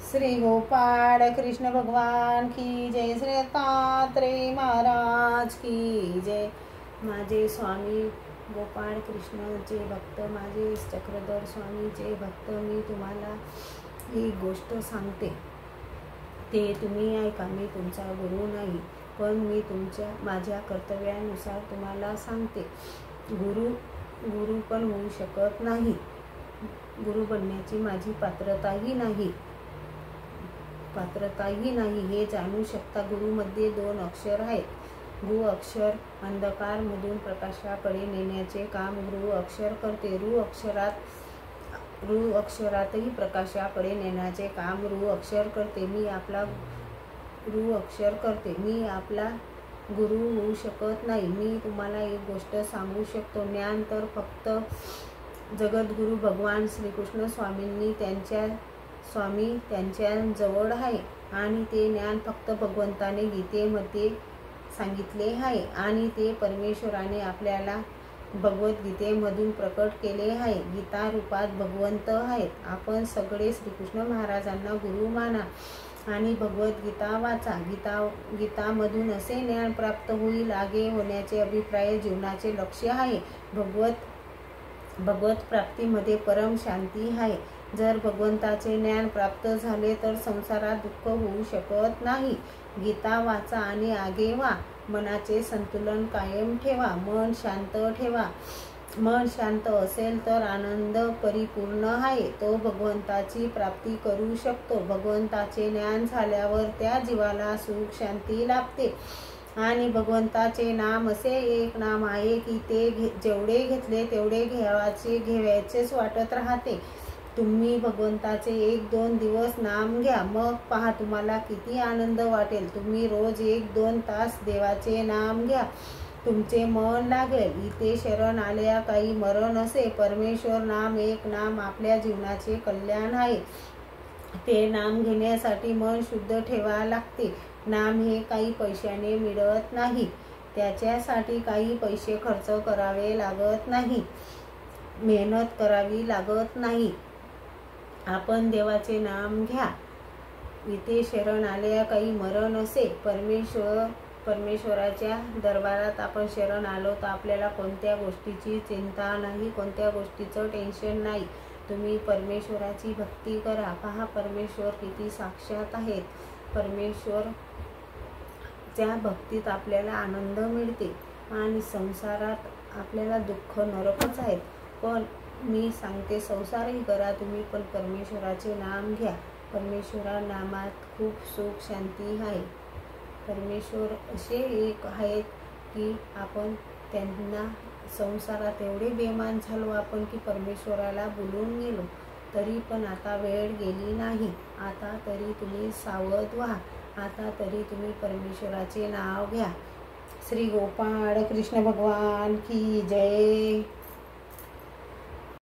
श्री गोपाळ कृष्ण भगवान की जय, श्री दत्तात्रेय महाराज की जय। माझे स्वामी गोपाळ कृष्णचे भक्त, माझे चक्रधर स्वामीचे भक्त, मी तुम्हाला एक गोष्ट सांगते, ते तुम्ही ऐका। मी तुमचा गुरु नाही, पण मी माझ्या कर्तव्यानुसार तुम्हाला सांगते। गुरु पण होऊ शकत नाही, गुरु बनण्याची माझी पात्रताही नाही हे जाणू शकता। गुरुमध्ये 2 अक्षर आहेत। गु अक्षर अंधकार मधून प्रकाशाकडे नेण्याचे काम गुरु अक्षर करते। रू अक्षरातही प्रकाशाकडे नेण्याचे काम रू अक्षर करते। मी आपला गुरु होऊ शकत नाही। मी तुम्हाला एक गोष्ट सांगू शकतो, ज्ञान तर फक्त जगद्गुरु भगवान श्रीकृष्ण स्वामींनी त्यांच्या जवळ आहे, आणि ते ज्ञान फक्त भगवंताने गीतेमध्ये सांगितले आहे, आणि ते परमेश्वराने आपल्याला भगवद्गीतेमधून प्रकट केले आहे। गीता रूपात भगवंत आहेत। आपण सगळे श्रीकृष्ण महाराजांना गुरु माना आणि भगवद्गीता वाचा। गीतामधून असे ज्ञान प्राप्त होईल, आगे होण्याचे अभिप्राय जीवनाचे लक्ष्य आहे। भगवत प्राप्तीमध्ये परम शांती आहे। जर भगवंताचे ज्ञान प्राप्त झाले तर संसारात दुःख होऊ शकत नाही। गीता वाचा आणि आगे वा। मनाचे संतुलन कायम ठेवा, मन शांत ठेवा। मन शांत असेल तर आनंद परिपूर्ण आहे, तो भगवंताची प्राप्ती करू शकतो। भगवंताचे ज्ञान झाल्यावर त्या जीवाला सुख शांती लाभते, आणि भगवंताचे नाम असे एक नाम आहे की ते जेवढे घेतले तेवढे घ्यायचेच वाटत राहते। तुम्ही भगवंताचे 1-2 दिवस नाम घ्या, मग पहा तुम्हाला किती आनंद वाटेल। तुम्ही रोज 1-2 तास देवाचे नाम घ्या, तुमचे मन लागेल। इथे शरण आल्या काही मरण असे। परमेश्वर नाम एक नाम आपल्या जीवनाचे कल्याण आहे। ते नाम घेण्यासाठी मन शुद्ध ठेवावे लागते। नाम हे काही पैशाने मिळत नाही, त्याच्यासाठी काही पैसे खर्च करावे लागत नाही, मेहनत करावी लागत नाही। आपण देवाचे नाम घ्या। इथे शरण आल्या काही मरण असे। परमेश्वराच्या दरबारात आपण शरण आलो तर आपल्याला कोणत्या गोष्टीची चिंता नाही, कोणत्या गोष्टीचं टेन्शन नाही। तुम्ही परमेश्वराची भक्ती करा, पहा परमेश्वर किती साक्षात आहेत। परमेश्वरच्या भक्तीत आपल्याला आनंद मिळते, आणि संसारात आपल्याला दुःख नरकच आहेत। पण मी सांगते, संसारही करा तुम्ही, पण परमेश्वराचे नाम घ्या। परमेश्वरा नामात खूप सुख शांती आहे। परमेश्वर असे एक आहेत की आपण त्यांना संसारात एवढे बेमान झालो आपण की परमेश्वराला भुलून गेलो, तरी पण आता वेळ गेली नाही। आता तरी तुम्ही सावध व्हा, आता तरी तुम्ही परमेश्वराचे नाव घ्या। श्री गोपाळ कृष्ण भगवान की जय।